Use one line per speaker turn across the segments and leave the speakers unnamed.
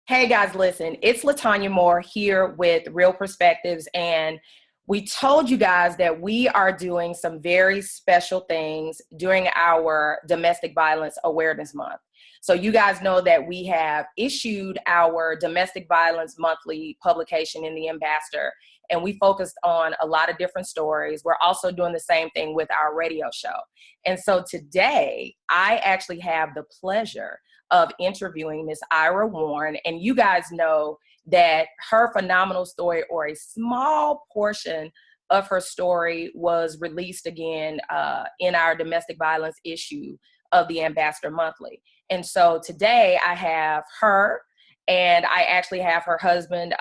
Hey guys, listen, it's LeTonya Moore here with Real Perspectives, and we told you guys that we are doing some very special things during our Domestic Violence Awareness Month. So you guys know that we have issued our Domestic Violence Monthly publication in the Ambassador, and we focused on a lot of different stories. We're also doing the same thing with our radio show. And so today, I actually have the pleasure of interviewing Miss Ira Warren. And you guys know that her phenomenal story, or a small portion of her story, was released again in our domestic violence issue of the Ambassador Monthly. And so today I have her, and I actually have her husband,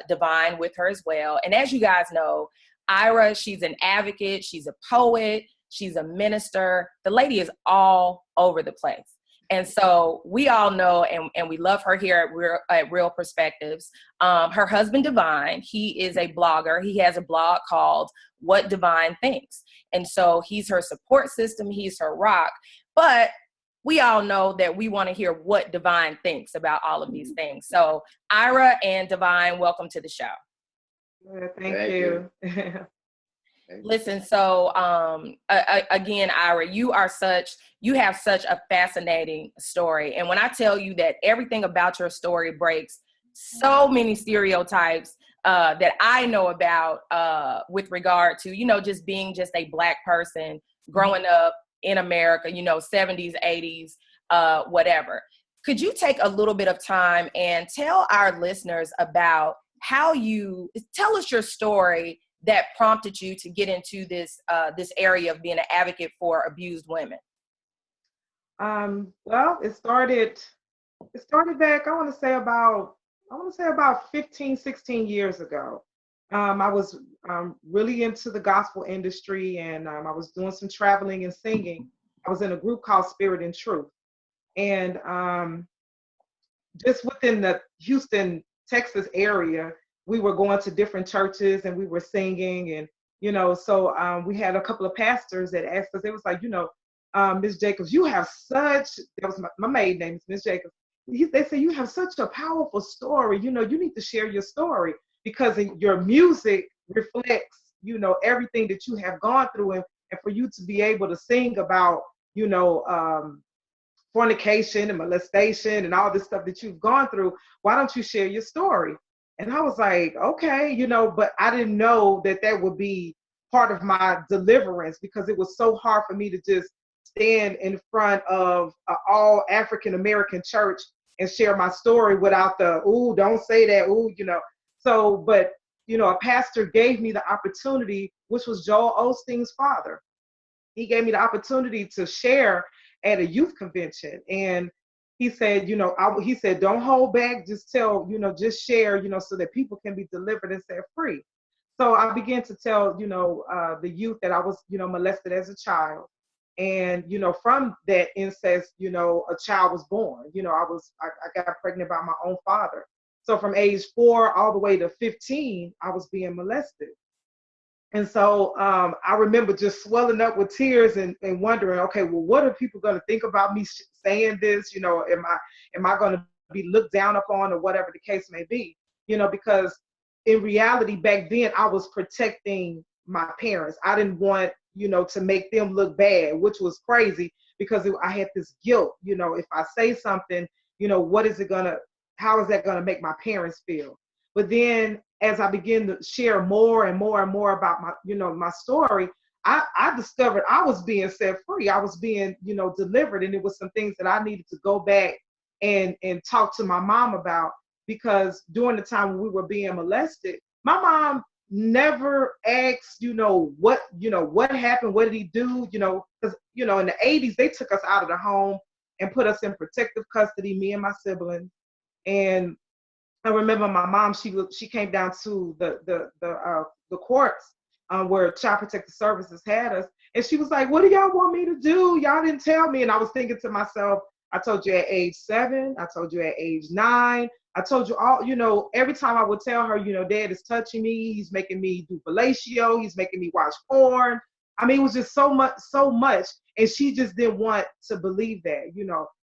Divine, with her as well. And as you guys know, Ira, she's an advocate, she's a poet, she's a minister. The lady is all over the place. And so we all know, and we love her here at Real Perspectives. Her husband, Divine, he is a blogger. He has a blog called What Divine Thinks. And so he's her support system. He's her rock. But we all know that we want to hear what Divine thinks about all of these things. So Ira and Divine, welcome to the show.
Thank you.
Listen, so again, Ira, you have such a fascinating story. And when I tell you that everything about your story breaks so many stereotypes that I know about with regard to, just being just a Black person growing up in America, 70s, 80s, whatever. Could you take a little bit of time and tell our listeners about tell us your story that prompted you to get into this area of being an advocate for abused women?
Well, it started back, I want to say about 15, 16 years ago. I was really into the gospel industry, and I was doing some traveling and singing. I was in a group called Spirit and Truth. And just within the Houston, Texas area, we were going to different churches and we were singing, and so we had a couple of pastors that asked us. They was like, Ms. Jacobs, you have that was my maiden name is Ms. Jacobs. They say you have such a powerful story. You need to share your story because your music reflects, everything that you have gone through, and for you to be able to sing about, fornication and molestation and all this stuff that you've gone through, why don't you share your story? And I was like, okay, but I didn't know that would be part of my deliverance, because it was so hard for me to just stand in front of an all African American church and share my story without the, ooh, don't say that, ooh, So, but, a pastor gave me the opportunity, which was Joel Osteen's father. He gave me the opportunity to share at a youth convention. And he said, he said, don't hold back, just tell, just share, so that people can be delivered and set free. So I began to tell, the youth that I was, molested as a child. And, from that incest, a child was born. I got pregnant by my own father. So from age 4 all the way to 15, I was being molested. And so I remember just swelling up with tears and wondering, okay, well, what are people going to think about me saying this? Am I going to be looked down upon, or whatever the case may be? Because in reality, back then, I was protecting my parents. I didn't want, to make them look bad, which was crazy, because I had this guilt. If I say something, how is that going to make my parents feel? But then as I began to share more and more and more about my story, I discovered I was being set free. I was being, delivered. And it was some things that I needed to go back and talk to my mom about, because during the time when we were being molested, my mom never asked, what happened? What did he do? Because, in the 80s, they took us out of the home and put us in protective custody, me and my siblings. And I remember my mom, she came down to the courts where Child Protective Services had us. And she was like, what do y'all want me to do? Y'all didn't tell me. And I was thinking to myself, I told you at age 7, I told you at age 9, I told you all, every time I would tell her, Dad is touching me, he's making me do fellatio, he's making me watch porn. I mean, it was just so much. And she just didn't want to believe that,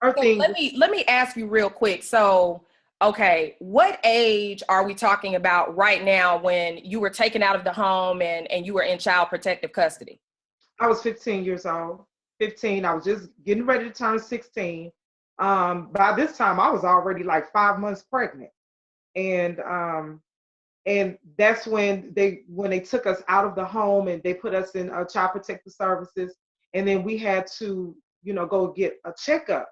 her thing.
Let me ask you real quick. So Okay, what age are we talking about right now when you were taken out of the home and you were in child protective custody?
I was 15 years old. 15. I was just getting ready to turn 16. By this time, I was already like 5 months pregnant, and that's when they took us out of the home and they put us in child protective services, and then we had to go get a checkup.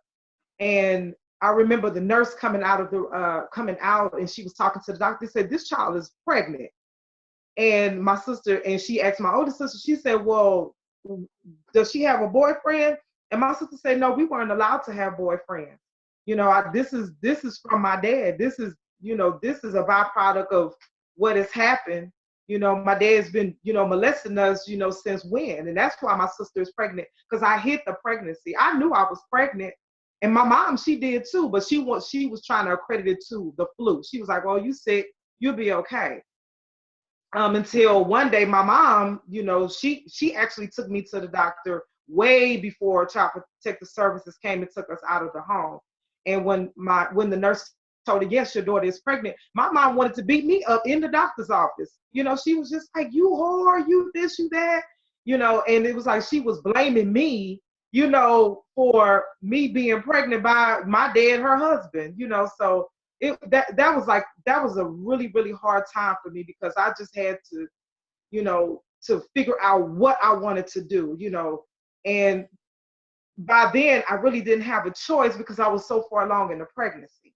And I remember the nurse coming out, and she was talking to the doctor. They said, this child is pregnant. And my sister, and she asked my older sister, she said, well, does she have a boyfriend? And my sister said, no, we weren't allowed to have boyfriends. This is from my dad. This is a byproduct of what has happened. My dad's been, molesting us, since when? And that's why my sister is pregnant, because I hid the pregnancy. I knew I was pregnant. And my mom, she did too, but she was trying to accredit it to the flu. She was like, well, you sick, you'll be okay. Until one day my mom, she actually took me to the doctor way before child protective services came and took us out of the home. And when the nurse told her, yes, your daughter is pregnant, my mom wanted to beat me up in the doctor's office. She was just like, you whore, you this, you that, and it was like she was blaming me, for me being pregnant by my dad, her husband, so that was a really, really hard time for me, because I just had to figure out what I wanted to do, and by then I really didn't have a choice, because I was so far along in the pregnancy,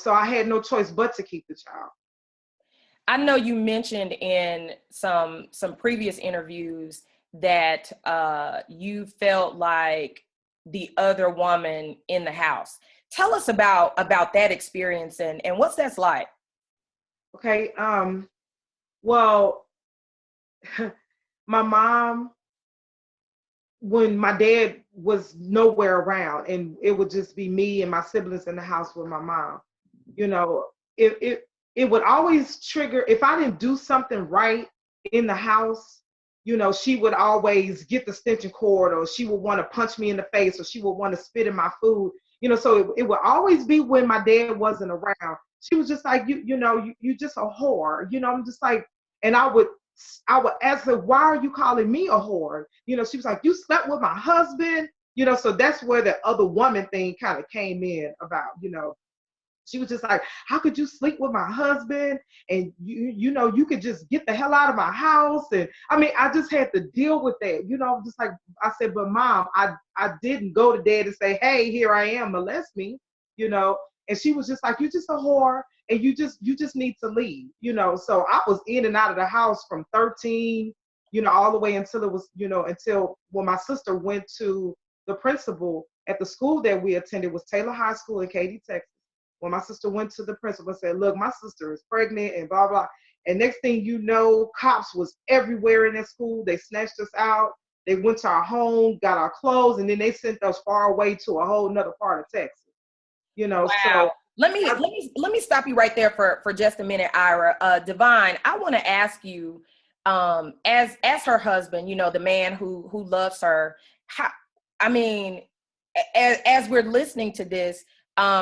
so I had no choice but to keep the child.
I know you mentioned in some previous interviews that you felt like the other woman in the house. Tell us about that experience and what's that's like.
Okay. Well, my mom, when my dad was nowhere around and it would just be me and my siblings in the house with my mom, you know, it would always trigger if I didn't do something right in the house. She would always get the extension cord, or she would want to punch me in the face, or she would want to spit in my food. So it would always be when my dad wasn't around. She was just like, you just a whore. I'm just like, and I would ask her, why are you calling me a whore? She was like, you slept with my husband. So that's where the other woman thing kind of came in about, she was just like, how could you sleep with my husband? And you could just get the hell out of my house. And I mean, I just had to deal with that. Just like I said, but mom, I didn't go to dad and say, hey, here I am, molest me, you know. And she was just like, you're just a whore, and you just need to leave, So I was in and out of the house from 13, all the way until it was, until when my sister went to the principal at the school that we attended, was Taylor High School in Katy, Texas. When my sister went to the principal and said, look, my sister is pregnant and blah, blah. And next thing you know, cops was everywhere in that school. They snatched us out. They went to our home, got our clothes, and then they sent us far away to a whole nother part of Texas. So
Wow. Let me stop you right there for just a minute, Ira. Divine, I want to ask you, as her husband, the man who loves her, how, I mean, as we're listening to this,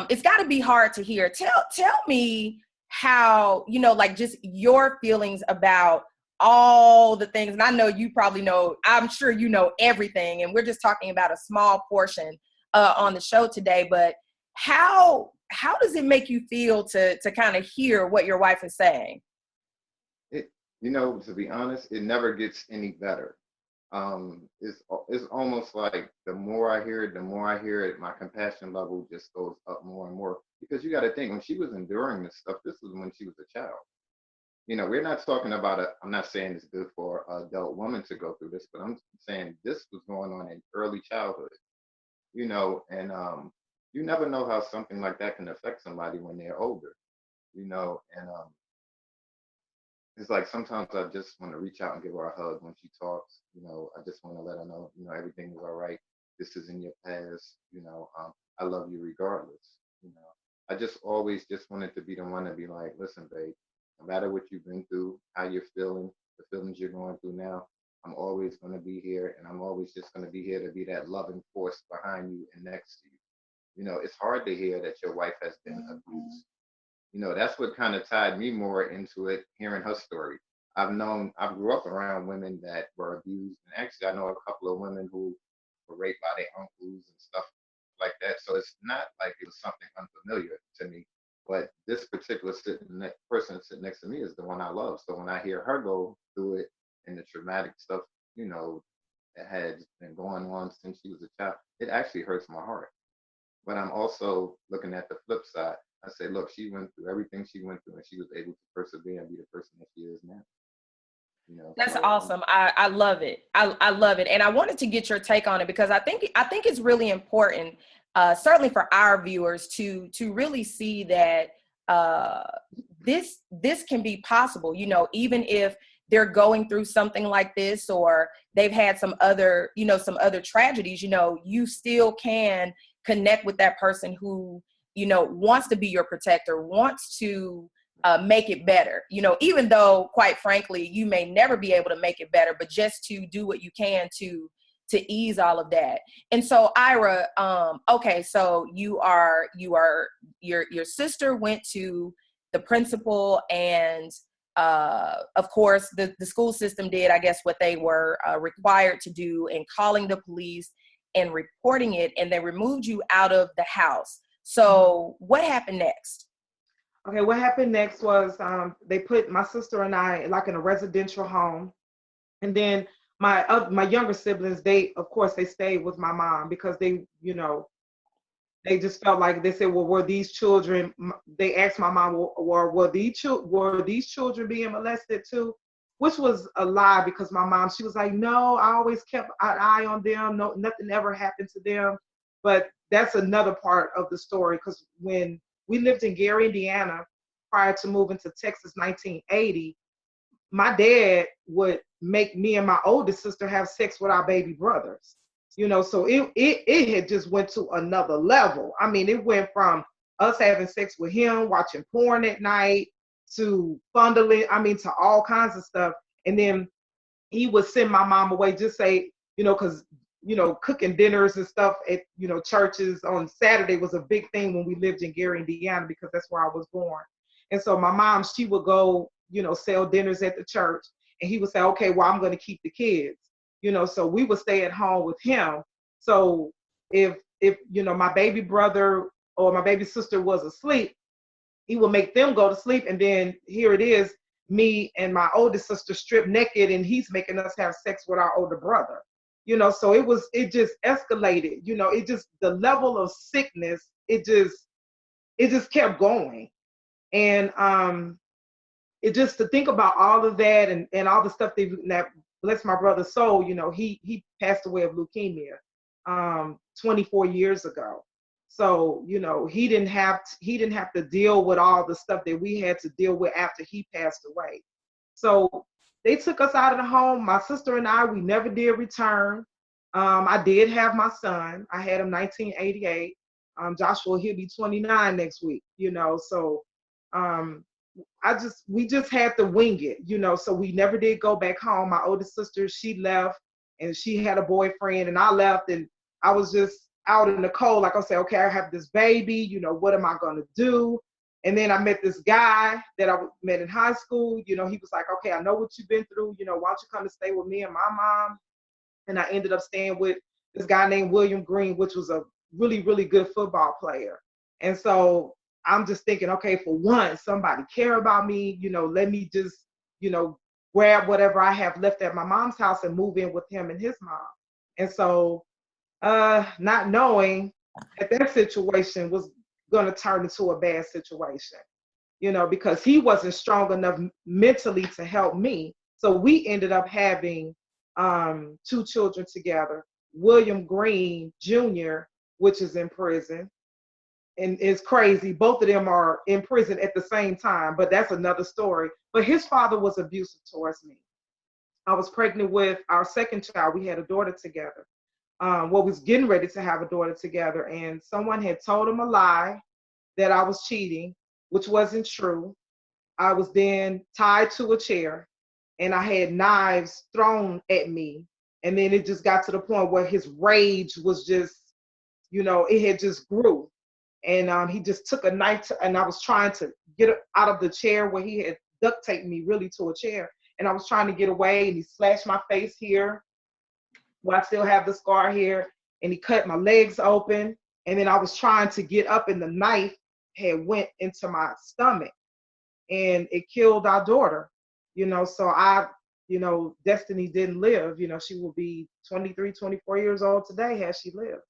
it's got to be hard to hear. Tell me how, like just your feelings about all the things. And I know you probably know, I'm sure you know everything. And we're just talking about a small portion on the show today. But how does it make you feel to kind of hear what your wife is saying?
To be honest, it never gets any better. It's almost like the more I hear it, my compassion level just goes up more and more. Because you got to think, when she was enduring this stuff, this was when she was a child. We're not talking about I'm not saying it's good for an adult woman to go through this, but I'm saying this was going on in early childhood. And you never know how something like that can affect somebody when they're older. And it's like sometimes I just want to reach out and give her a hug when she talks. I just want to let her know, everything is all right. This is in your past. I love you regardless. I just always just wanted to be the one to be like, listen, babe, no matter what you've been through, how you're feeling, the feelings you're going through now, I'm always going to be here, and I'm always just going to be here to be that loving force behind you and next to you. It's hard to hear that your wife has been abused. You know, that's what kind of tied me more into it, hearing her story. I grew up around women that were abused, and actually, I know a couple of women who were raped by their uncles and stuff like that. So it's not like it was something unfamiliar to me. But this particular person sitting next to me is the one I love. So when I hear her go through it and the traumatic stuff, you know, that had been going on since she was a child, it actually hurts my heart. But I'm also looking at the flip side. I say, look, she went through everything she went through, and she was able to persevere and be the person that she is now. You know,
That's
so
awesome. I love it. I love it. And I wanted to get your take on it because I think it's really important, certainly for our viewers to really see that this can be possible, you know, even if they're going through something like this or they've had some other, you know, some other tragedies, you know, you still can connect with that person who, you know, wants to be your protector, wants to make it better, you know, even though quite frankly, you may never be able to make it better, but just to do what you can to ease all of that. And so Ira, okay, so your sister went to the principal and of course the school system did, I guess, what they were required to do in calling the police and reporting it, and they removed you out of the house. So what happened next?
Okay, what happened next was they put my sister and I like in a residential home, and then my younger siblings, they of course they stayed with my mom because they, you know, they just felt like they said, well, were these children? They asked my mom, were these children being molested too? Which was a lie because my mom, she was like, no, I always kept an eye on them. No, nothing ever happened to them. But that's another part of the story because when we lived in Gary, Indiana, prior to moving to Texas, 1980, my dad would make me and my oldest sister have sex with our baby brothers. You know, so it had just went to another level. I mean, it went from us having sex with him, watching porn at night, to fondling, I mean, to all kinds of stuff. And then he would send my mom away, just say, you know, because, you know, cooking dinners and stuff at, you know, churches on Saturday was a big thing when we lived in Gary, Indiana, because that's where I was born. And so my mom, she would go, you know, sell dinners at the church. And he would say, okay, well, I'm going to keep the kids, you know, so we would stay at home with him. So if, you know, my baby brother or my baby sister was asleep, he would make them go to sleep. And then here it is, me and my oldest sister stripped naked, and he's making us have sex with our older brother. You know, so it just escalated, you know, it just, the level of sickness, it just kept going. And it just to think about all of that and all the stuff that bless my brother's soul, you know, he passed away of leukemia 24 years ago. So, you know, he didn't have to deal with all the stuff that we had to deal with after he passed away. So they took us out of the home. My sister and I, we never did return. I did have my son. I had him 1988. Joshua, he'll be 29 next week, you know, so we just had to wing it, you know, so we never did go back home. My oldest sister, she left and she had a boyfriend, and I left, and I was just out in the cold. Like I said, okay, I have this baby, you know, what am I going to do? And then I met this guy that I met in high school. You know, he was like, okay, I know what you've been through. You know, why don't you come and stay with me and my mom? And I ended up staying with this guy named William Green, which was a really, really good football player. And so I'm just thinking, okay, for once, somebody care about me, you know, let me just, you know, grab whatever I have left at my mom's house and move in with him and his mom. And so not knowing that situation was going to turn into a bad situation, you know, because he wasn't strong enough mentally to help me. So we ended up having two children together. William Green Jr., which is in prison, and it's crazy. Both of them are in prison at the same time, but that's another story. But his father was abusive towards me. I was pregnant with our second child. We had a daughter together. We was getting ready to have a daughter together, and someone had told him a lie that I was cheating, which wasn't true. I was then tied to a chair, and I had knives thrown at me. And then it just got to the point where his rage was just, you know, it had just grew. And he just took a knife and I was trying to get out of the chair where he had duct taped me really to a chair. And I was trying to get away, and he slashed my face here where I still have the scar here, and he cut my legs open. And then I was trying to get up, and the knife had went into my stomach, and it killed our daughter. So Destiny didn't live. She will be 23, 24 years old today had she lived.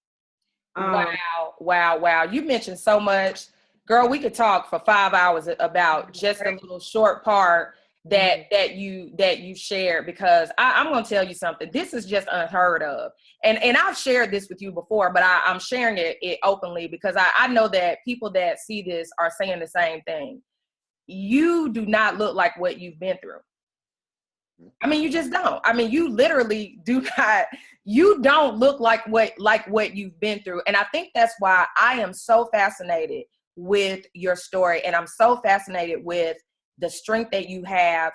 Wow. You mentioned so much. Girl, we could talk for 5 hours about just a little short part that you shared, because I'm going to tell you something. This is just unheard of. And I've shared this with you before, but I'm sharing it openly because I know that people that see this are saying the same thing. You do not look like what you've been through. I mean, you just don't. I mean, you literally do not. You don't look like what you've been through. And I think that's why I am so fascinated with your story. And I'm so fascinated with the strength that you have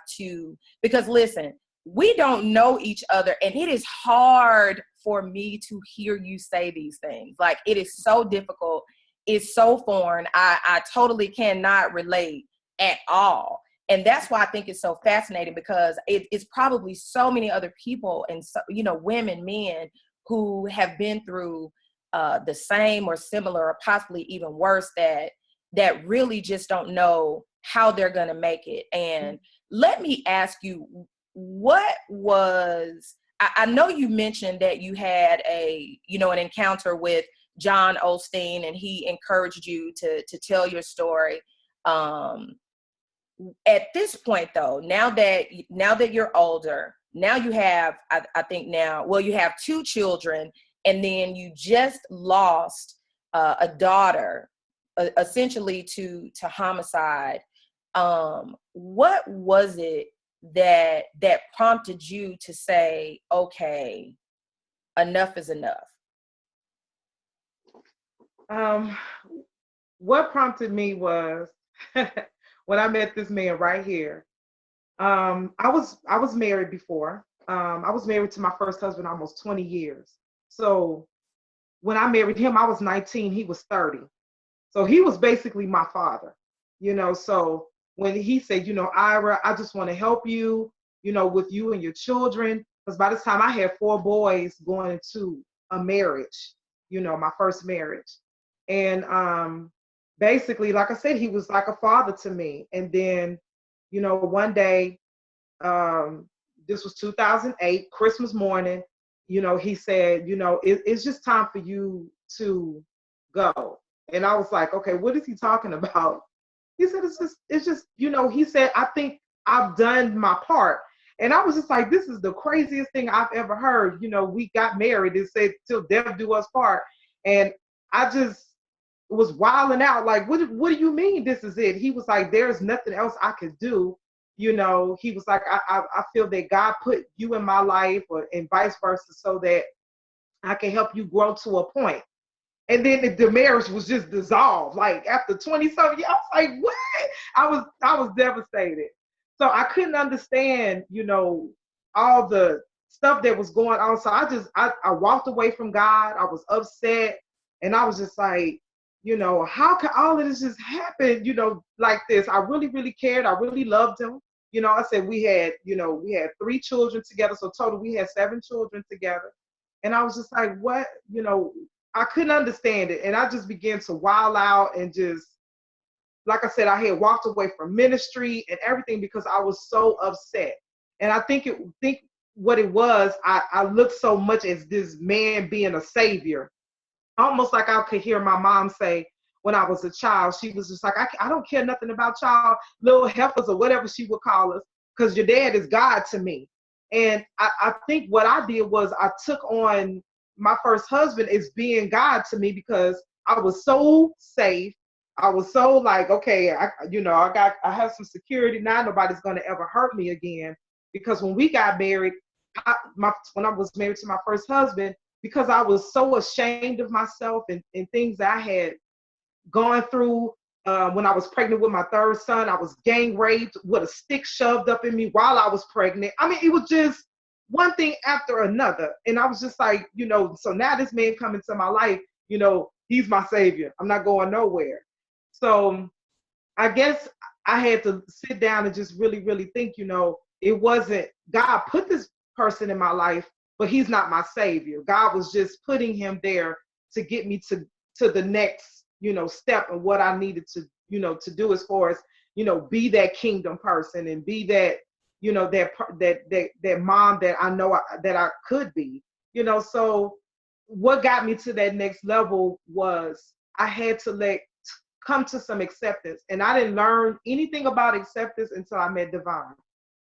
because listen, we don't know each other. And it is hard for me to hear you say these things. Like, it is so difficult. It's so foreign. I totally cannot relate at all. And that's why I think it's so fascinating, because it's probably so many other people and women, men who have been through the same or similar or possibly even worse that really just don't know how they're going to make it. And let me ask you, what was, I know you mentioned that you had an encounter with John Osteen, and he encouraged you to tell your story. At this point, though, now that you're older, now you have, I think now, well, you have 2 children, and then you just lost a daughter, essentially to homicide. What was it that prompted you to say, okay, enough is enough?
What prompted me was when I met this man right here. I was married before. I was married to my first husband almost 20 years. So when I married him, I was 19, he was 30. So he was basically my father, so when he said, Ira, I just want to help you, with you and your children. Because by this time I had 4 boys going into a marriage, my first marriage. And basically, like I said, he was like a father to me. And then, one day, this was 2008, Christmas morning, he said, it's just time for you to go. And I was like, okay, what is he talking about? He said, it's just, he said, I think I've done my part. And I was just like, this is the craziest thing I've ever heard. We got married and said, till death do us part. And I just was wilding out. Like, what do you mean this is it? He was like, there's nothing else I could do. He was like, I feel that God put you in my life, and vice versa, so that I can help you grow to a point. And then the marriage was just dissolved. Like, after 20-something years, I was like, what? I was devastated. So I couldn't understand, all the stuff that was going on. So I walked away from God. I was upset. And I was just like, how can all of this just happen, like this? I really, really cared. I really loved him. I said we had 3 children together. So total, we had 7 children together. And I was just like, what, I couldn't understand it. And I just began to wild out and just, like I said, I had walked away from ministry and everything because I was so upset. And I think what it was, I looked so much as this man being a savior, almost like I could hear my mom say when I was a child. She was just like, I don't care nothing about y'all little heifers or whatever she would call us, because your dad is God to me. And I think what I did was I took on my first husband as being God to me, because I was so safe. I was so like, okay, I have some security now. Nobody's going to ever hurt me again. Because when we got married, when I was married to my first husband, because I was so ashamed of myself and things that I had gone through when I was pregnant with my 3rd son. I was gang raped with a stick shoved up in me while I was pregnant. I mean, it was just one thing after another. And I was just like, so now this man coming to my life, He's my savior. I'm not going nowhere. So I guess I had to sit down and just really, really think, it wasn't God put this person in my life, but he's not my savior. God was just putting him there to get me to the next, step of what I needed to, to do as far as, be that kingdom person and be that, that mom that I know that I could be, so what got me to that next level was I had to come to some acceptance. And I didn't learn anything about acceptance until I met Divine.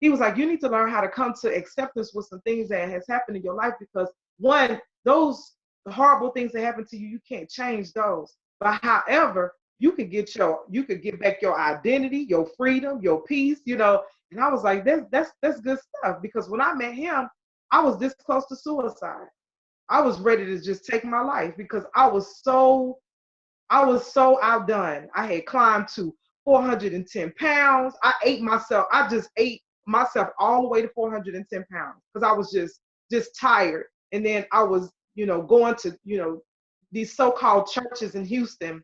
He was like, you need to learn how to come to acceptance with some things that has happened in your life, because one, those horrible things that happen to you, you can't change those. But however, you could get back your identity, your freedom, your peace, And I was like, that's good stuff, because when I met him, I was this close to suicide. I was ready to just take my life because I was so outdone. I had climbed to 410 pounds. I just ate myself all the way to 410 pounds because I was just tired. And then I was, going to, these so-called churches in Houston,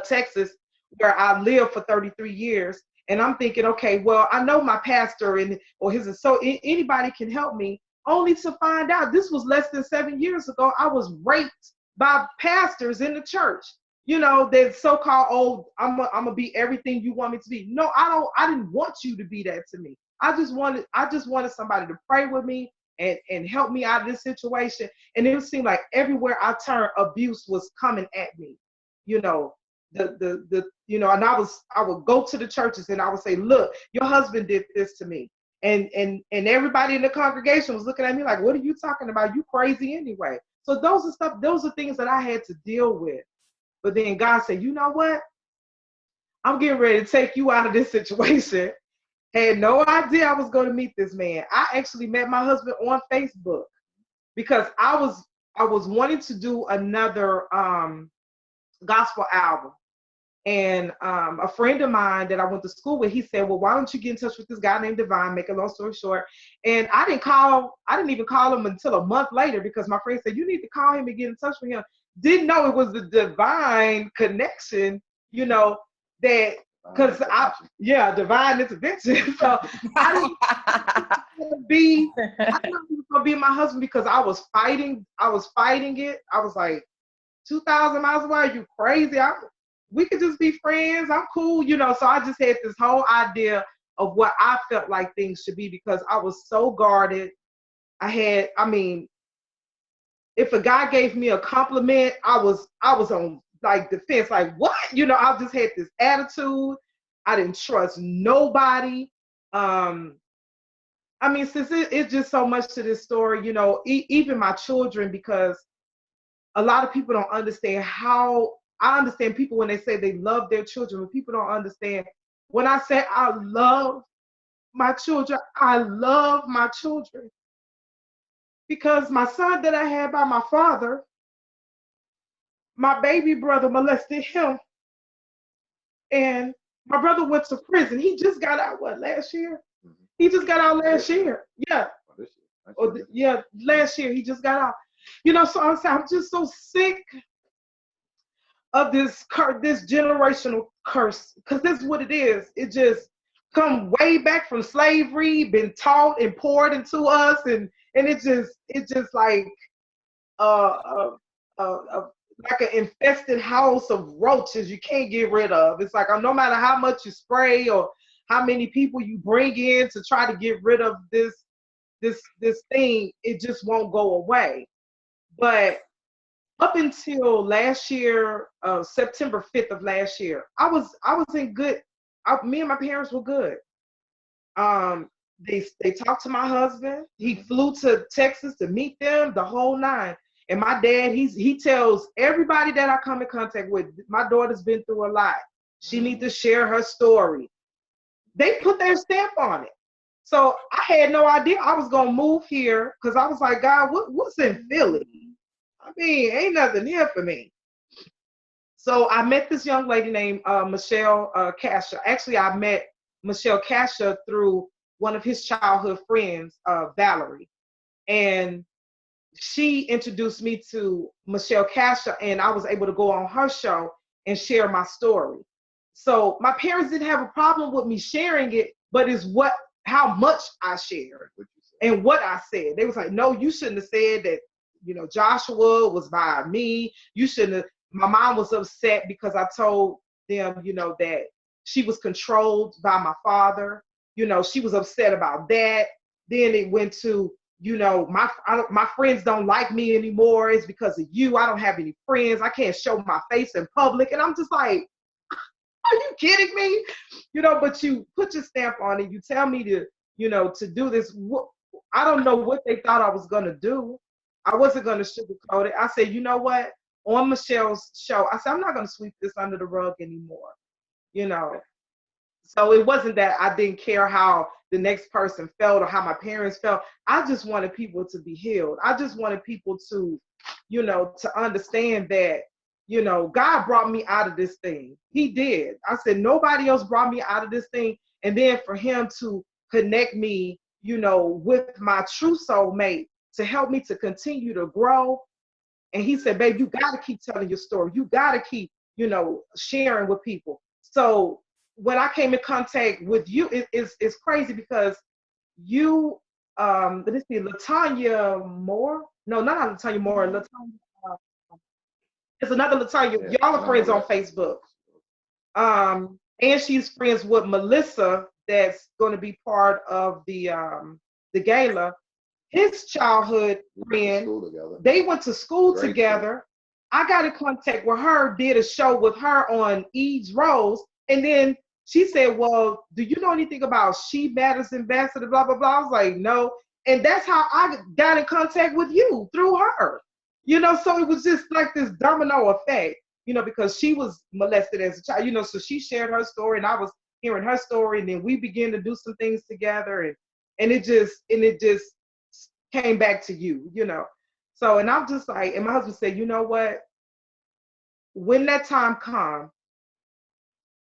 Texas, where I lived for 33 years. And I'm thinking, okay, well, I know my pastor anybody can help me, only to find out this was less than 7 years ago. I was raped by pastors in the church. That so-called, oh, I'm gonna be everything you want me to be. No, I didn't want you to be that to me. I just wanted somebody to pray with me and help me out of this situation. And it seemed like everywhere I turned, abuse was coming at me. And I would go to the churches and I would say, look, your husband did this to me. And everybody in the congregation was looking at me like, what are you talking about? You crazy anyway. So those are things that I had to deal with. But then God said, you know what? I'm getting ready to take you out of this situation. Had no idea I was going to meet this man. I actually met my husband on Facebook because I was wanting to do another gospel album. And a friend of mine that I went to school with, he said, well, why don't you get in touch with this guy named Divine, make a long story short. And I didn't even call him until a month later because my friend said, you need to call him and get in touch with him. Didn't know it was the divine connection, that, because divine intervention. So I didn't know he was going to be my husband because I was fighting it. I was like, 2,000 miles away, are you crazy? We could just be friends. I'm cool, So I just had this whole idea of what I felt like things should be because I was so guarded. If a guy gave me a compliment, I was on like defense, like what? I just had this attitude. I didn't trust nobody. Since it's just so much to this story, even my children, because a lot of people don't understand how. I understand people when they say they love their children, but people don't understand when I say I love my children, I love my children. Because my son that I had by my father, my baby brother molested him. And my brother went to prison. He just got out, last year? He just got out last year. Yeah. Last year he just got out. So I'm just so sick of this generational curse, because this is what it is. It just come way back from slavery, been taught and poured into us, and it's just like like an infested house of roaches you can't get rid of. It's like no matter how much you spray or how many people you bring in to try to get rid of this thing, it just won't go away. But up until last year, September 5th of last year, I was in good. Me and my parents were good. They talked to my husband. He flew to Texas to meet them, the whole nine. And my dad, he tells everybody that I come in contact with, my daughter's been through a lot. She needs to share her story. They put their stamp on it. So I had no idea I was gonna move here because I was like, God, what's in Philly? Ain't nothing here for me. So I met this young lady named Michelle Casha. Actually, I met Michelle Casha through one of his childhood friends, Valerie. And she introduced me to Michelle Casher, and I was able to go on her show and share my story. So my parents didn't have a problem with me sharing it, but it's how much I shared and what I said. They was like, no, you shouldn't have said that, Joshua was by me. You shouldn't have. My mom was upset because I told them, that she was controlled by my father. She was upset about that. Then it went to, my friends don't like me anymore. It's because of you. I don't have any friends. I can't show my face in public. And I'm just like, are you kidding me? But you put your stamp on it. You tell me to, to do this. I don't know what they thought I was going to do. I wasn't going to sugarcoat it. I said, you know what? On Michelle's show, I said, I'm not going to sweep this under the rug anymore. So it wasn't that I didn't care how the next person felt or how my parents felt. I just wanted people to be healed. I just wanted people to, to understand that, God brought me out of this thing. He did. I said, nobody else brought me out of this thing. And then for him to connect me, with my true soulmate to help me to continue to grow. And he said, babe, you got to keep telling your story. You got to keep, sharing with people. So when I came in contact with you, it's crazy because you, let's see, LeTonya Moore. No, not LeTonya Moore. LeTonya, it's another LeTonya.
Yeah,
y'all are friends on Facebook. And she's friends with Melissa, that's going to be part of the gala. His childhood friend, they went to school together. I got in contact with her, did a show with her on Eve's Rose, and then she said, well, do you know anything about She Matters Ambassador, blah, blah, blah. I was like, no. And that's how I got in contact with you, through her. So it was just like this domino effect, because she was molested as a child, so she shared her story and I was hearing her story, and then we began to do some things together, and it just came back to you. So, and I'm just like, and my husband said, you know what? When that time comes,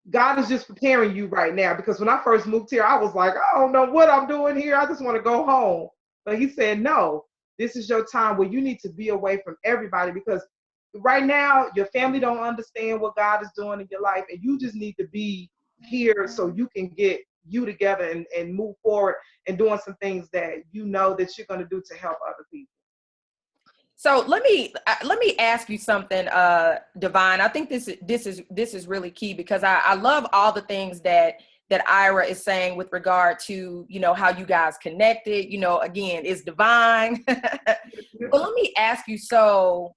God is just preparing you right now, because when I first moved here, I was like, I don't know what I'm doing here. I just want to go home. But he said, no, this is your time where you need to be away from everybody, because right now your family don't understand what God is doing in your life, and you just need to be here so you can get you together and move forward and doing some things that that you're going to do to help other people.
So let me ask you something, Divine. I think this is really key, because I love all the things that Ira is saying with regard to, how you guys connected, again, it's divine. But let me ask you, so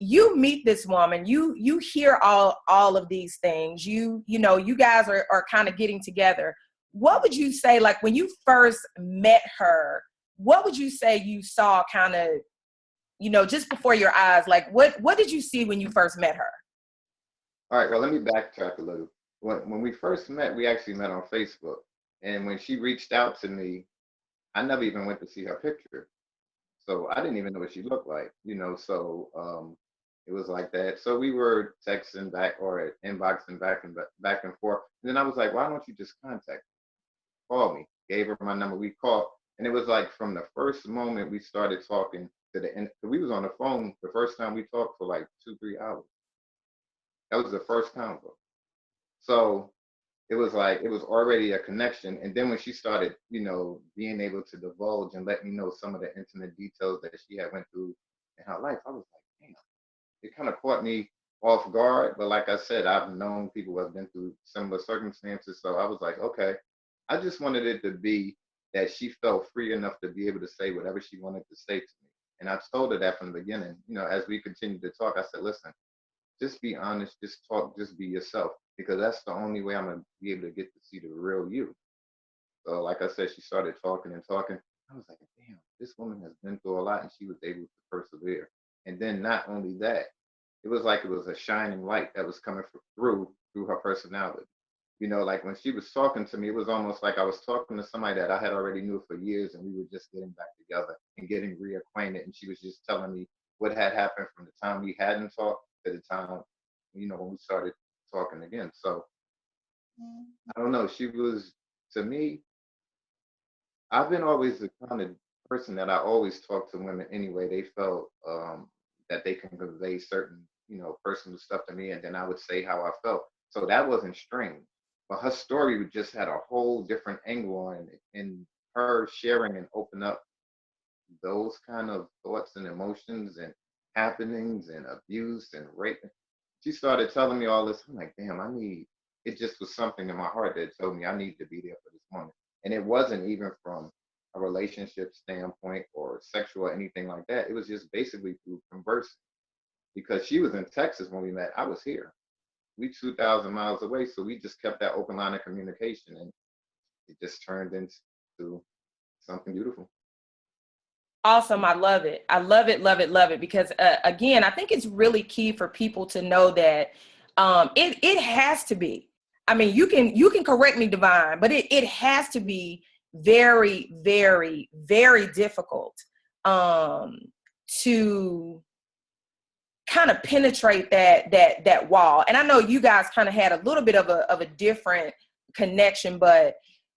you meet this woman, you hear all of these things, you guys are kind of getting together. What would you say, like when you first met her, what would you say you saw kind of, just before your eyes? Like what did you see when you first met her?
All right, well, let me backtrack a little. When we first met, we actually met on Facebook. And when she reached out to me, I never even went to see her picture. So I didn't even know what she looked like, so it was like that. So we were texting back or inboxing back and forth. And then I was like, why don't you just contact me? Call me. Gave her my number. We called. And it was like from the first moment we started talking to the end. We was on the phone the first time we talked for like 2-3 hours. That was the first convo. So it was like, it was already a connection. And then when she started, being able to divulge and let me know some of the intimate details that she had went through in her life, I was like, damn, it kind of caught me off guard. But like I said, I've known people who have been through similar circumstances. So I was like, okay, I just wanted it to be that she felt free enough to be able to say whatever she wanted to say to me. And I told her that from the beginning. As we continued to talk, I said, listen, just be honest, just talk, just be yourself, because that's the only way I'm going to be able to get to see the real you. So like I said, she started talking and talking. I was like, damn, this woman has been through a lot, and she was able to persevere. And then not only that, it was like it was a shining light that was coming through her personality. Like when she was talking to me, it was almost like I was talking to somebody that I had already knew for years, and we were just getting back together and getting reacquainted. And she was just telling me what had happened from the time we hadn't talked to the time, when we started talking again. So I don't know. She was, to me, I've been always the kind of person that I always talk to women anyway. They felt that they can convey certain, personal stuff to me, and then I would say how I felt. So that wasn't strange. But her story just had a whole different angle on it, and her sharing and open up those kind of thoughts and emotions and happenings and abuse and rape. She started telling me all this. I'm like, damn, it just was something in my heart that told me I need to be there for this woman. And it wasn't even from a relationship standpoint or sexual or anything like that. It was just basically through conversing. Because she was in Texas when we met. I was here. We 2,000 miles away. So we just kept that open line of communication, and it just turned into something beautiful.
Awesome. I love it. I love it, love it, love it. Because again, I think it's really key for people to know that it has to be. I mean, you can correct me, Divine, but it has to be very, very, very difficult to kind of penetrate that wall. And I know you guys kind of had a little bit of a different connection, but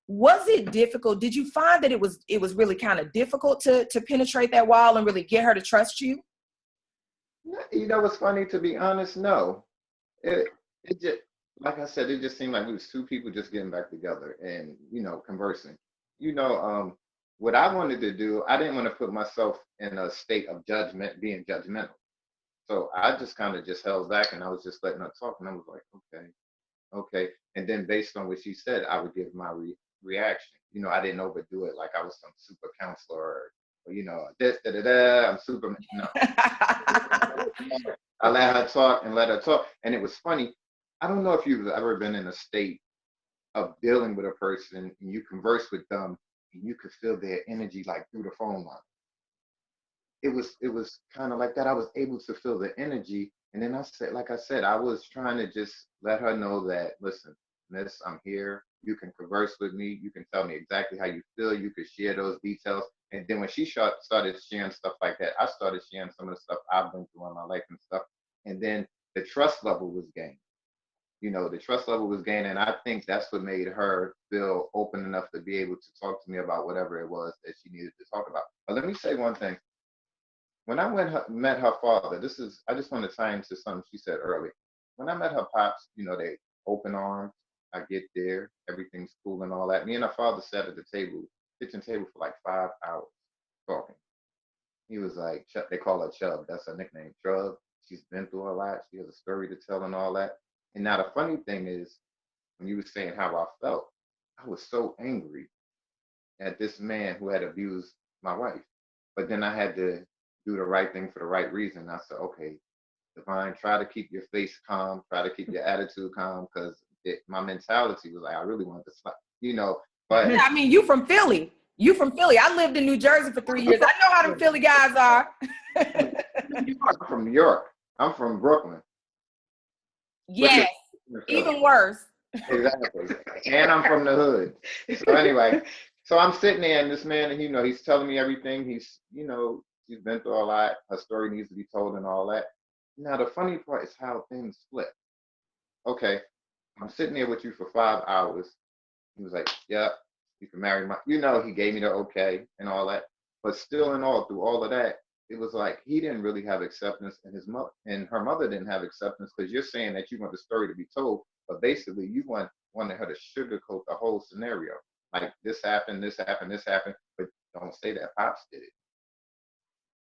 was it difficult? Did you find that it was really kind of difficult to penetrate that wall and really get her to trust you?
You know what's funny, to be honest? No. It just, like I said, it just seemed like we was two people just getting back together and, conversing. What I wanted to do, I didn't want to put myself in a state of judgment, being judgmental. So I just kind of just held back, and I was just letting her talk, and I was like, okay. And then based on what she said, I would give my reaction. I didn't overdo it like I was some super counselor or this, da, da, da, I'm super, no. I let her talk and let her talk. And it was funny. I don't know if you've ever been in a state of dealing with a person and you converse with them and you could feel their energy like through the phone line. It was kind of like that. I was able to feel the energy. And then like I said, I was trying to just let her know that, listen, miss, I'm here. You can converse with me. You can tell me exactly how you feel. You could share those details. And then when she started sharing stuff like that, I started sharing some of the stuff I've been through in my life and stuff. And then the trust level was gained. The trust level was gained. And I think that's what made her feel open enough to be able to talk to me about whatever it was that she needed to talk about. But let me say one thing. When I met her father, I just want to tie into something she said earlier. When I met her pops, they open arms. I get there, everything's cool and all that. Me and her father sat at the kitchen table for like 5 hours talking. He was like, they call her Chub. That's her nickname, Chub. She's been through a lot. She has a story to tell and all that. And now the funny thing is, when you were saying how I felt, I was so angry at this man who had abused my wife. But then I had to do the right thing for the right reason. I said, okay, Divine, try to keep your face calm, try to keep your attitude calm, because my mentality was like, I really wanted to slap, but.
Yeah, I mean, you from Philly. I lived in New Jersey for 3 years. I know how them Philly guys are.
I'm from New York. I'm from Brooklyn.
Yes, even worse.
Exactly. And I'm from the hood. So anyway, so I'm sitting there, and this man, he's telling me everything. He's been through a lot. Her story needs to be told and all that. Now, the funny part is how things flip. Okay, I'm sitting there with you for 5 hours. He was like, yeah, you can marry my, he gave me the okay and all that. But still in all, through all of that, it was like he didn't really have acceptance, and his mother and her mother didn't have acceptance, because you're saying that you want the story to be told, but basically you wanted her to sugarcoat the whole scenario. Like, this happened, but don't say that Pops did it.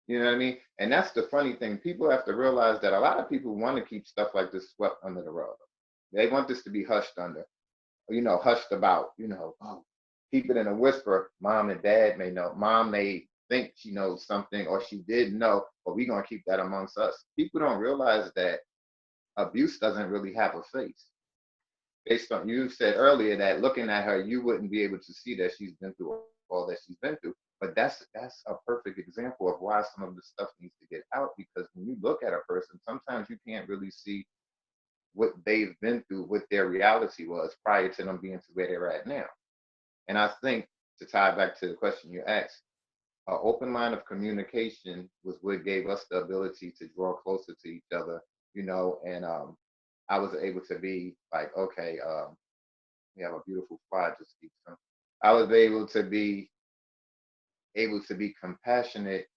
You know what I mean? And that's the funny thing. People have to realize that a lot of people want to keep stuff like this swept under the rug. They want this to be hushed hushed about, oh, keep it in a whisper. Mom and dad may know. Mom may think she knows something, or she did know, but we're going to keep that amongst us. People don't realize that abuse doesn't really have a face. Based on, you said earlier that looking at her, you wouldn't be able to see that she's been through all that she's been through. But that's a perfect example of why some of the stuff needs to get out, because when you look at a person, sometimes you can't really see what they've been through, what their reality was prior to them being to where they're at now. And I think, to tie back to the question you asked, an open line of communication was what gave us the ability to draw closer to each other, and I was able to be like, okay, we have a beautiful fly just keeps coming. I was able to be able to be compassionate,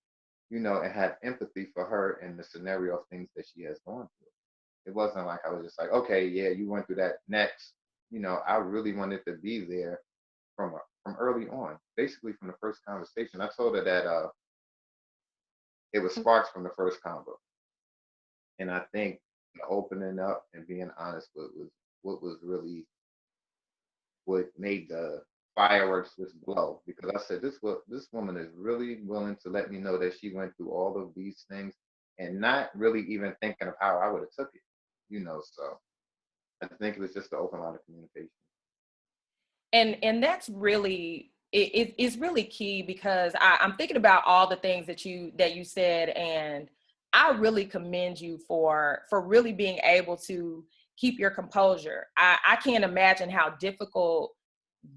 you know, and have empathy for her in the scenario of things that she has gone through. It wasn't like I was just like, okay, yeah, you went through that, next. You know, I really wanted to be there from early on, basically from the first conversation. I told her that it was sparks from the first convo, and I think the opening up and being honest what was really what made the fireworks just blow, because I said this woman is really willing to let me know that she went through all of these things and not really even thinking of how I would have took it, you know. So I think it was just the open line of communication.
And that's really it's really key, because I'm thinking about all the things that you said, and I really commend you for really being able to keep your composure. I can't imagine how difficult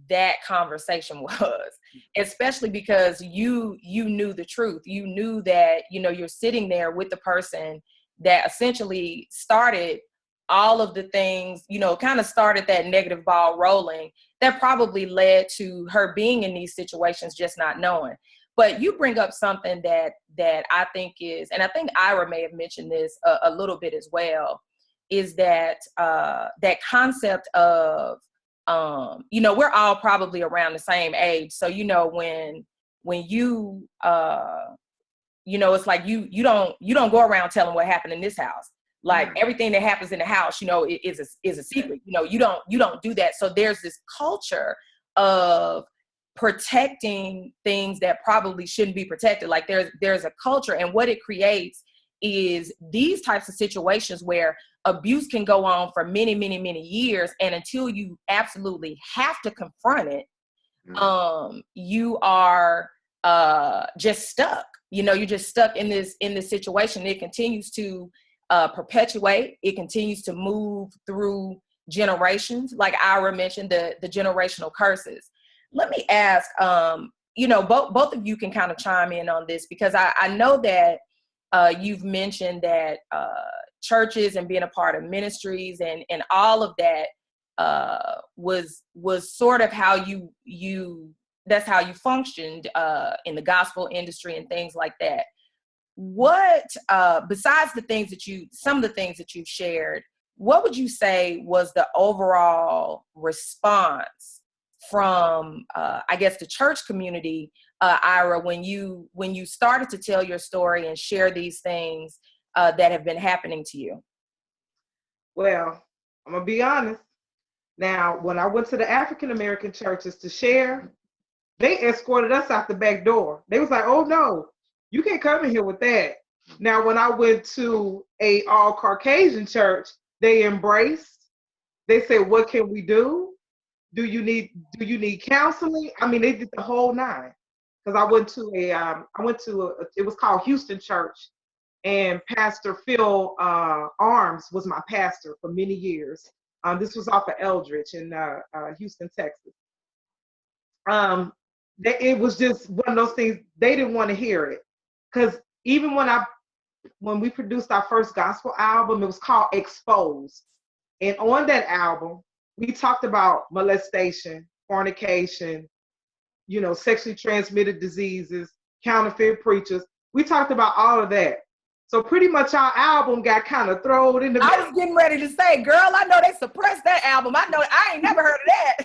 that conversation was, especially because you knew the truth. You knew that, you know, you're sitting there with the person that essentially started all of the things, you know, kind of started that negative ball rolling that probably led to her being in these situations just not knowing. But you bring up something that I think is, and I think Ira may have mentioned this a little bit as well, is that that concept of you know, we're all probably around the same age. So, you know, when you you know, it's like you don't go around telling what happened in this house. Like everything that happens in the house, you know, is a secret. You know, you don't do that. So there's this culture of protecting things that probably shouldn't be protected. Like there's a culture, and what it creates is these types of situations where abuse can go on for many, many, many years, and until you absolutely have to confront it, you are just stuck. You know, you're just stuck in this situation. It continues to perpetuate. It continues to move through generations. Like Ira mentioned, the generational curses. Let me ask, you know, both of you can kind of chime in on this, because I know that you've mentioned that churches and being a part of ministries and all of that was sort of how you that's how you functioned in the gospel industry and things like that. What besides some of the things that you've shared, what would you say was the overall response from I guess the church community, Ira, when you started to tell your story and share these things that have been happening to you?
Well, I'm gonna be honest. Now, when I went to the African American churches to share, they escorted us out the back door. They was like, "Oh no, you can't come in here with that." Now, when I went to a all Caucasian church, they embraced. They said, "What can we do? Do you need counseling?" I mean, they did the whole nine. Because I went to it was called Houston Church, and Pastor Phil Arms was my pastor for many years. This was off of Eldridge in Houston, Texas. It was just one of those things. They didn't want to hear it, because even when we produced our first gospel album, it was called Exposed, and on that album we talked about molestation, fornication, you know, sexually transmitted diseases, counterfeit preachers. We talked about all of that. So pretty much our album got kind of thrown in the.
I was getting ready to say, girl, I know they suppressed that album. I ain't never heard of that.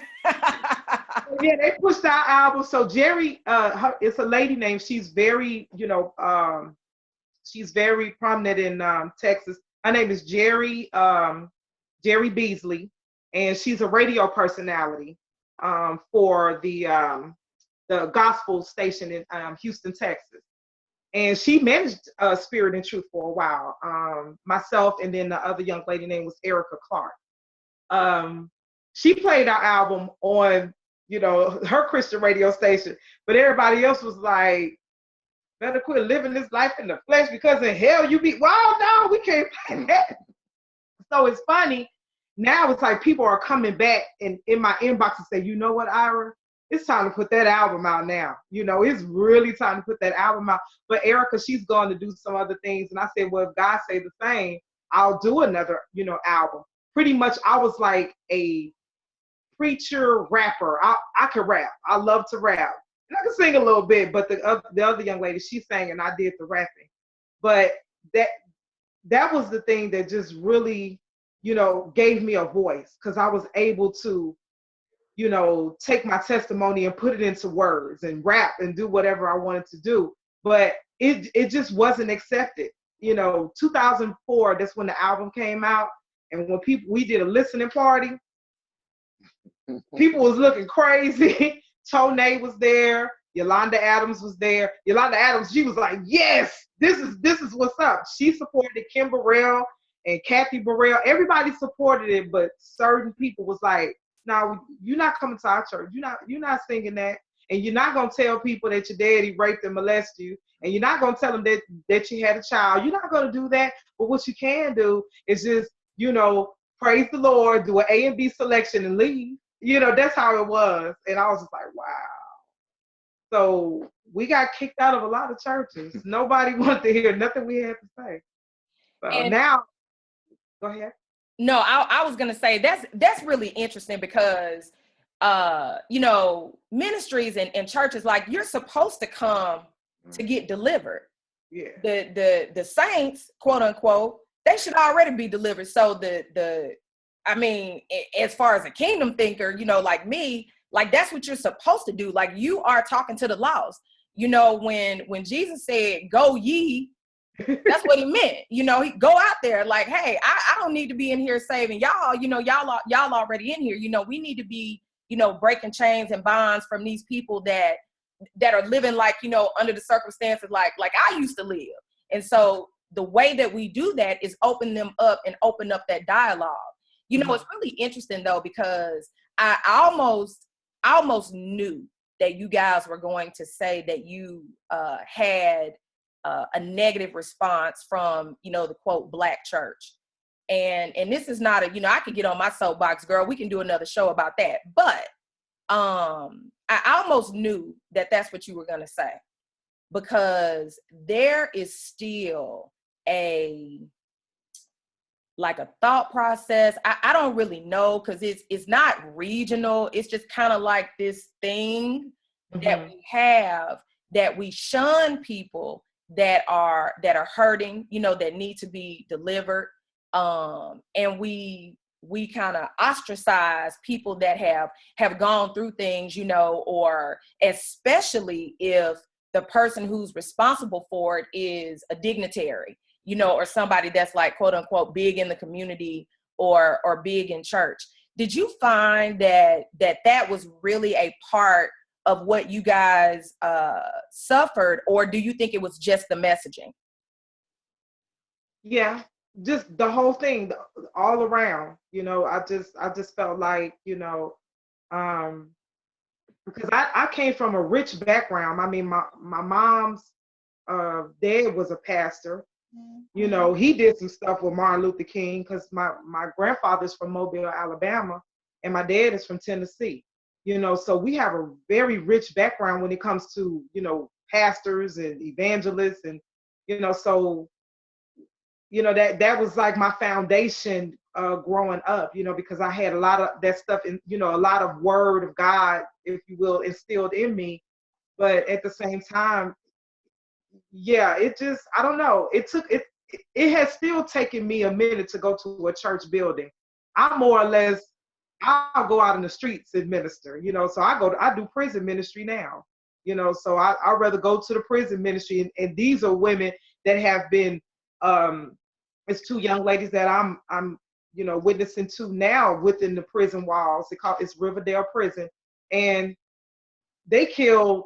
Yeah, they pushed our album. So Jerry, it's a lady named. She's very, you know, she's very prominent in Texas. Her name is Jerry Beasley, and she's a radio personality for the gospel station in Houston, Texas. And she managed Spirit and Truth for a while. Myself, and then the other young lady name was Erica Clark. She played our album on, you know, her Christian radio station, but everybody else was like, "Better quit living this life in the flesh, because in hell you be." Well, no, we can't play that. So it's funny. Now it's like people are coming back in my inbox and say, "You know what, Ira? It's time to put that album out now. You know, it's really time to put that album out." But Erica, she's going to do some other things. And I said, "Well, if God say the same, I'll do another, you know, album." Pretty much I was like a preacher rapper. I could rap. I love to rap. I can sing a little bit, but the other young lady, she sang and I did the rapping. But that was the thing that just really, gave me a voice, because I was able to, take my testimony and put it into words and rap and do whatever I wanted to do. But it just wasn't accepted. 2004, that's when the album came out. And when we did a listening party, people was looking crazy. Tone was there. Yolanda Adams was there. Yolanda Adams, she was like, yes, this is what's up. She supported Kim Burrell and Kathy Burrell. Everybody supported it, but certain people was like, no, you're not coming to our church. You're not singing that. And you're not going to tell people that your daddy raped and molested you. And you're not going to tell them that you had a child. You're not going to do that. But what you can do is just, praise the Lord, do an A and B selection and leave. That's how it was. And I was just like, wow. So we got kicked out of a lot of churches. Nobody wanted to hear nothing we had to say. So now, go ahead.
No, I was gonna say that's really interesting because ministries and churches, like, you're supposed to come to get delivered.
Yeah.
The saints, quote unquote, they should already be delivered. So as far as a kingdom thinker, like me, like, that's what you're supposed to do. Like, you are talking to the lost. When Jesus said, go ye, that's what he meant. He go out there like, hey, I don't need to be in here saving y'all. Y'all already in here. We need to be, breaking chains and bonds from these people that are living like, under the circumstances like I used to live. And so the way that we do that is open them up and open up that dialogue. It's really interesting though, because I almost knew that you guys were going to say that you had a negative response from, the quote, Black church. And this is not I could get on my soapbox, girl. We can do another show about that. But I almost knew that that's what you were going to say, because there is still a thought process. I don't really know, because it's not regional. It's just kind of like this thing that we have, that we shun people that are hurting, that need to be delivered. And we kind of ostracize people that have gone through things, or especially if the person who's responsible for it is a dignitary, or somebody that's like, quote unquote, big in the community or big in church. Did you find that was really a part of what you guys suffered, or do you think it was just the messaging?
Yeah, just the whole thing, all around. I just felt like, because I came from a rich background. I mean, my mom's dad was a pastor. He did some stuff with Martin Luther King, because my grandfather's from Mobile, Alabama, and my dad is from Tennessee. So we have a very rich background when it comes to, pastors and evangelists, and, so, that was like my foundation growing up, because I had a lot of that stuff in, a lot of word of God, if you will, instilled in me. But at the same time, yeah, it just, I don't know. It has still taken me a minute to go to a church building. I'll go out in the streets and minister, so I do prison ministry now, so I'd rather go to the prison ministry. And these are women that have been, it's two young ladies that I'm witnessing to now within the prison walls. It's Riverdale Prison, and they killed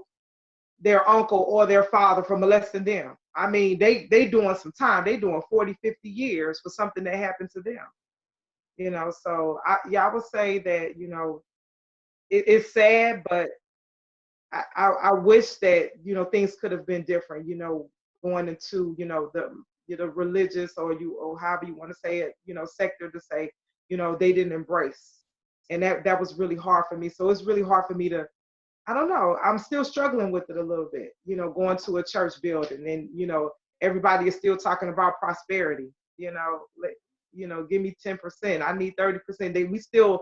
their uncle or their father for molesting them. I mean, they doing some time. They doing 40, 50 years for something that happened to them. So I would say that, it's sad, but I wish that, things could have been different, going into, the religious or however you want to say it, sector, to say, they didn't embrace. And that was really hard for me. So it's really hard for me to, I don't know, I'm still struggling with it a little bit, going to a church building, and, everybody is still talking about prosperity, give me 10%. I need 30%.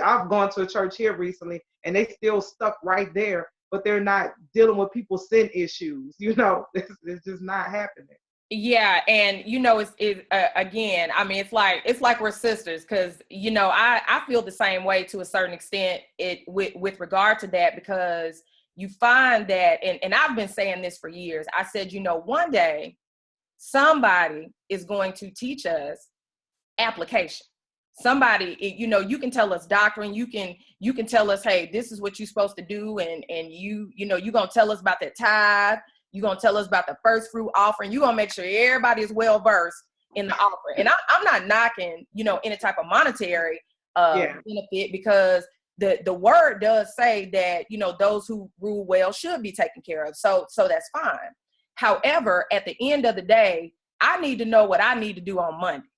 I've gone to a church here recently, and they still stuck right there. but they're not dealing with people's sin issues. It's just not happening.
Yeah, and again, I mean, it's like we're sisters, because I feel the same way to a certain extent with regard to that, because you find that, and I've been saying this for years. I said, one day somebody is going to teach us application. Somebody, you can tell us doctrine, you can tell us, hey, this is what you're supposed to do, and you're gonna tell us about that tithe. You're going to tell us about the first fruit offering. You're going to make sure everybody is well versed in the offering. And I'm not knocking, any type of monetary benefit, because the word does say that, those who rule well should be taken care of. So that's fine. However, at the end of the day, I need to know what I need to do on Monday.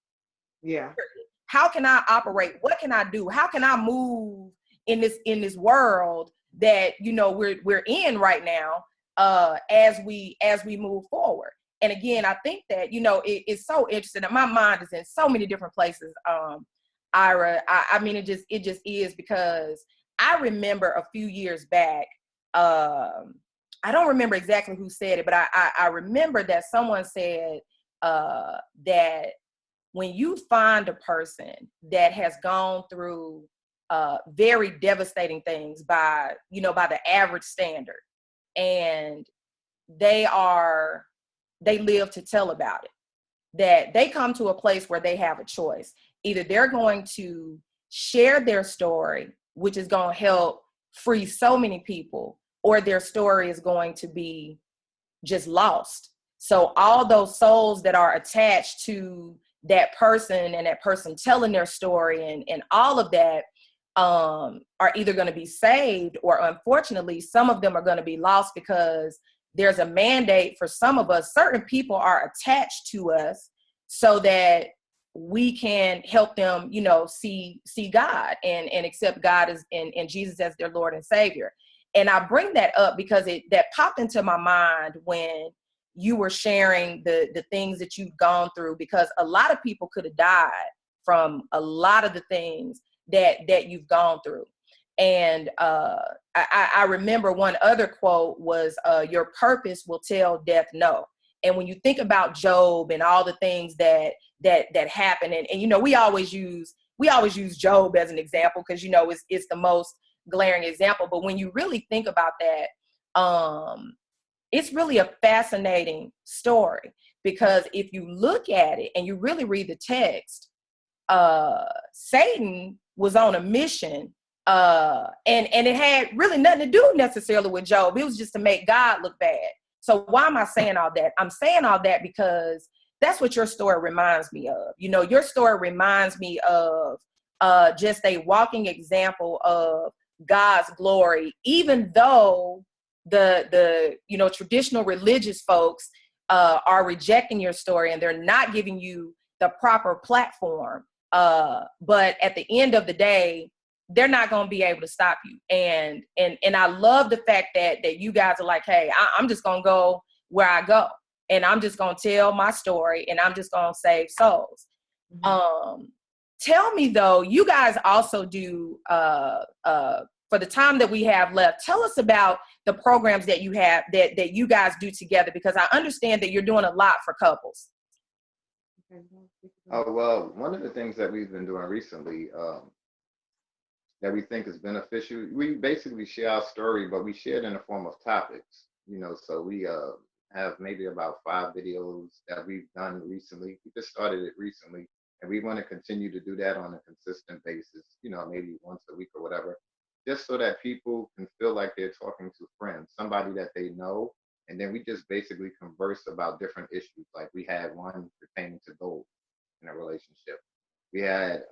Yeah.
How can I operate? What can I do? How can I move in this world that, we're in right now? As we move forward. And again, I think that, it's so interesting, and my mind is in so many different places. Ira, I mean, it just is, because I remember a few years back, I don't remember exactly who said it, but I remember that someone said that when you find a person that has gone through very devastating things by the average standard, and they live to tell about it, that they come to a place where they have a choice. Either they're going to share their story, which is going to help free so many people, or their story is going to be just lost. So all those souls that are attached to that person, and that person telling their story, and all of that, are either going to be saved, or unfortunately, some of them are going to be lost, because there's a mandate for some of us. Certain people are attached to us so that we can help them, see God and accept God and Jesus as their Lord and Savior. And I bring that up because that popped into my mind when you were sharing the things that you've gone through, because a lot of people could have died from a lot of the things that you've gone through. And I remember one other quote was, your purpose will tell death no. And when you think about Job and all the things that happened, and we always use Job as an example, because it's the most glaring example. But when you really think about that, it's really a fascinating story, because if you look at it and you really read the text, Satan was on a mission, and it had really nothing to do necessarily with Job. It was just to make God look bad. So why am I saying all that? I'm saying all that because that's what your story reminds me of. Your story reminds me of just a walking example of God's glory, even though the traditional religious folks are rejecting your story, and they're not giving you the proper platform. But at the end of the day, they're not going to be able to stop you. And I love the fact that you guys are like, hey, I'm just going to go where I go, and I'm just going to tell my story, and I'm just going to save souls. Mm-hmm. Tell me though, you guys also do, for the time that we have left, tell us about the programs that you have, that you guys do together, because I understand that you're doing a lot for couples.
Oh, well, one of the things that we've been doing recently that we think is beneficial, we basically share our story, but we share it in the form of topics, so we have maybe about 5 videos that we've done recently. We just started it recently, and we want to continue to do that on a consistent basis, maybe once a week or whatever, just so that people can feel like they're talking to friends, somebody that they know. And then we just basically converse about different issues. Like we had one pertaining to gold in a relationship. We had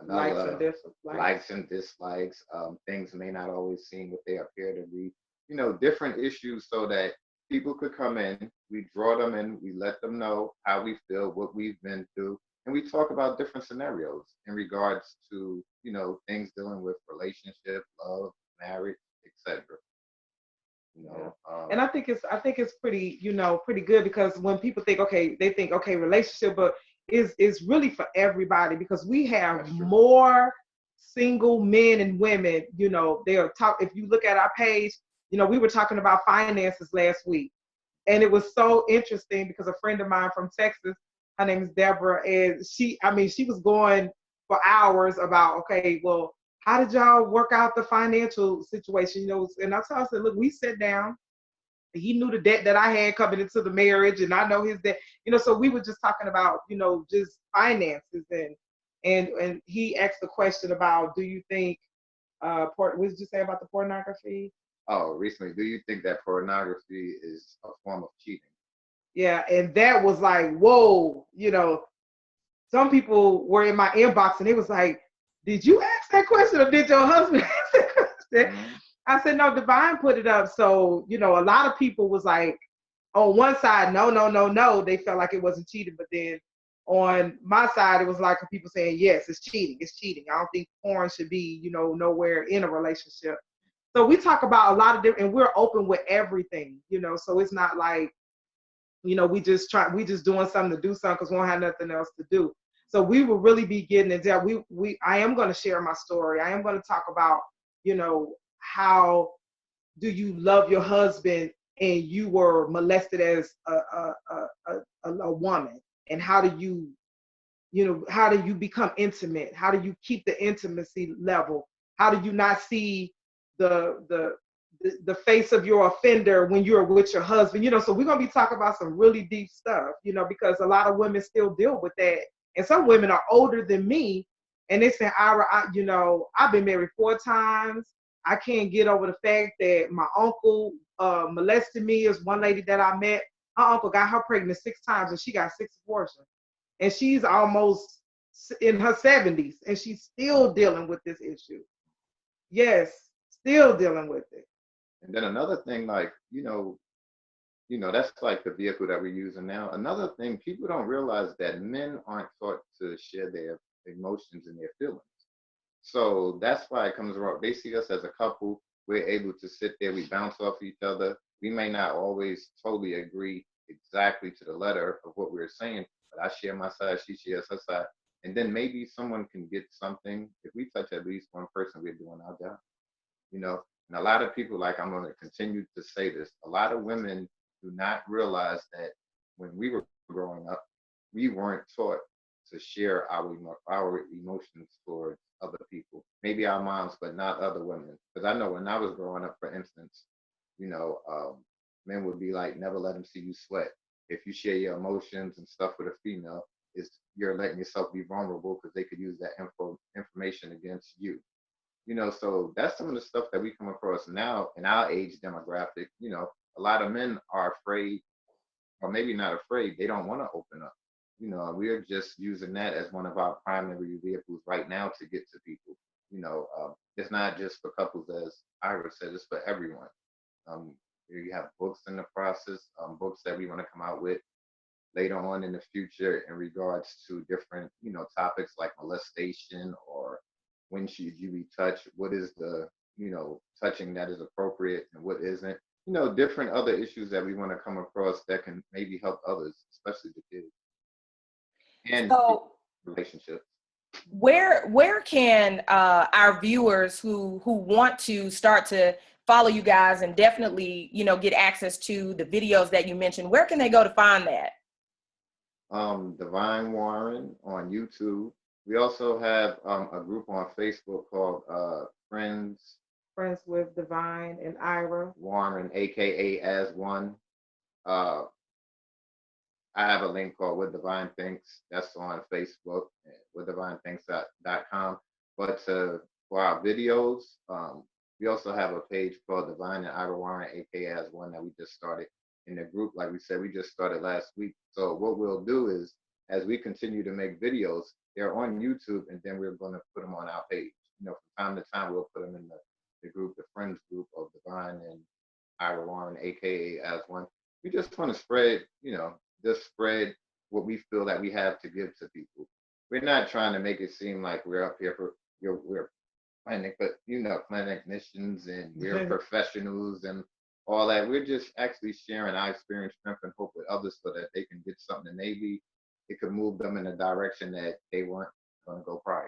another likes and dislikes. Things may not always seem what they appear to be. Different issues, so that people could come in. We draw them in. We let them know how we feel, what we've been through, and we talk about different scenarios in regards to things dealing with relationship, love, marriage, etc.
And I think it's pretty, pretty good, because when people think, they think, relationship, but is really for everybody, because we have more single men and women, they are top. If you look at our page, You know, we were talking about finances last week, and it was so interesting because a friend of mine from Texas, her name is Deborah, and she was going for hours about, okay, well, how did y'all work out the financial situation? You know, and I told her, I said, look, we sat down. He knew the debt that I had coming into the marriage, and I know his debt. You know, so we were just talking about, you know, just finances, and he asked the question about, do you think, what did you say about the pornography?
Oh, recently, do you think that pornography is a form of cheating?
Yeah, and that was like, whoa, you know, some people were in my inbox and it was like, did you ask that question or did your husband ask that question?
Mm-hmm.
I said, no, Divine put it up. So, you know, a lot of people was like, on one side, no, no, no, no. They felt like it wasn't cheating. But then on my side, it was like people saying, yes, it's cheating. It's cheating. I don't think porn should be, you know, nowhere in a relationship. So we talk about a lot of different, and we're open with everything, you know, so it's not like, you know, we just doing something to do something because we don't have nothing else to do. So we will really be getting into that. I am going to share my story. I am going to talk about, you know, how do you love your husband and you were molested as a woman, and how do you become intimate? How do you keep the intimacy level? How do you not see the face of your offender when you're with your husband? You know, so we're gonna be talking about some really deep stuff, you know, because a lot of women still deal with that, and some women are older than me, and they say, Ira, you know, I've been married 4 times. I can't get over the fact that my uncle molested me. As one lady that I met, her uncle got her pregnant 6 times, and she got 6 abortions, and she's almost in her 70s, and she's still dealing with this issue. Yes, still dealing with it.
And then another thing, like, that's like the vehicle that we're using now. Another thing, people don't realize that men aren't taught to share their emotions and their feelings. So that's why it comes around. They see us as a couple. We're able to sit there. We bounce off each other. We may not always totally agree exactly to the letter of what we're saying, but I share my side, she shares her side. And then maybe someone can get something. If we touch at least one person, we're doing our job. You know, and a lot of people, like, I'm going to continue to say this, a lot of women do not realize that when we were growing up, we weren't taught to share our emotions towards other people. Maybe our moms, but not other women. Because I know when I was growing up, for instance, men would be like, never let them see you sweat. If you share your emotions and stuff with a female, you're letting yourself be vulnerable because they could use that information against you. So that's some of the stuff that we come across now in our age demographic. A lot of men are afraid, or maybe not afraid, they don't want to open up. We're just using that as one of our primary vehicles right now to get to people. It's not just for couples, as Ira said, it's for everyone. You have books in the process, books that we want to come out with later on in the future in regards to different, topics like molestation, or when should you be touched, what is the, touching that is appropriate and what isn't, different other issues that we want to come across that can maybe help others, especially the kids and
So
relationships.
where can our viewers who want to start to follow you guys and definitely, get access to the videos that you mentioned, where can they go to find that?
Divine Warren on YouTube. We also have a group on Facebook called Friends
with Divine and Ira
Warren, aka as one. Uh, I have a link called What Divine Thinks. That's on Facebook, whatdivinethinks.com. But for our videos, we also have a page called Divine and Ira Warren, aka as one, that we just started in the group. Like we said, we just started last week. So what we'll do is, as we continue to make videos, they're on YouTube, and then we're going to put them on our page. From time to time, we'll put them in the group, the friends group of Divine and Ira Warren, aka as one. We just want to spread, just spread what we feel that we have to give to people. We're not trying to make it seem like we're up here for we're clinic, but clinicians and we're professionals and all that. We're just actually sharing our experience, strength, and hope with others so that they can get something, and maybe it could move them in a direction that they weren't going to go prior.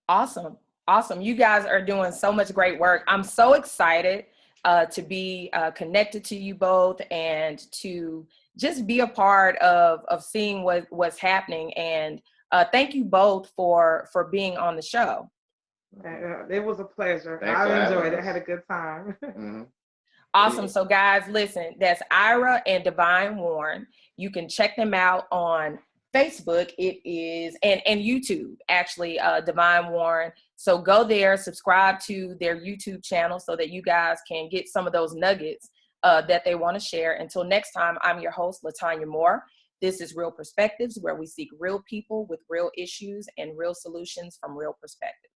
Awesome. Awesome. You guys are doing so much great work. I'm so excited to be connected to you both and to just be a part of seeing what's happening. And thank you both for being on the show.
It was a pleasure.
Thanks
I enjoyed it. I had a good time.
Mm-hmm.
Awesome. So guys, listen, that's Ira and Divine Warren. You can check them out on Facebook. It is, and YouTube, actually, Divine Warren. So go there, subscribe to their YouTube channel so that you guys can get some of those nuggets that they want to share. Until next time, I'm your host, LeTonya Moore. This is Real Perspectives, where we seek real people with real issues and real solutions from real perspectives.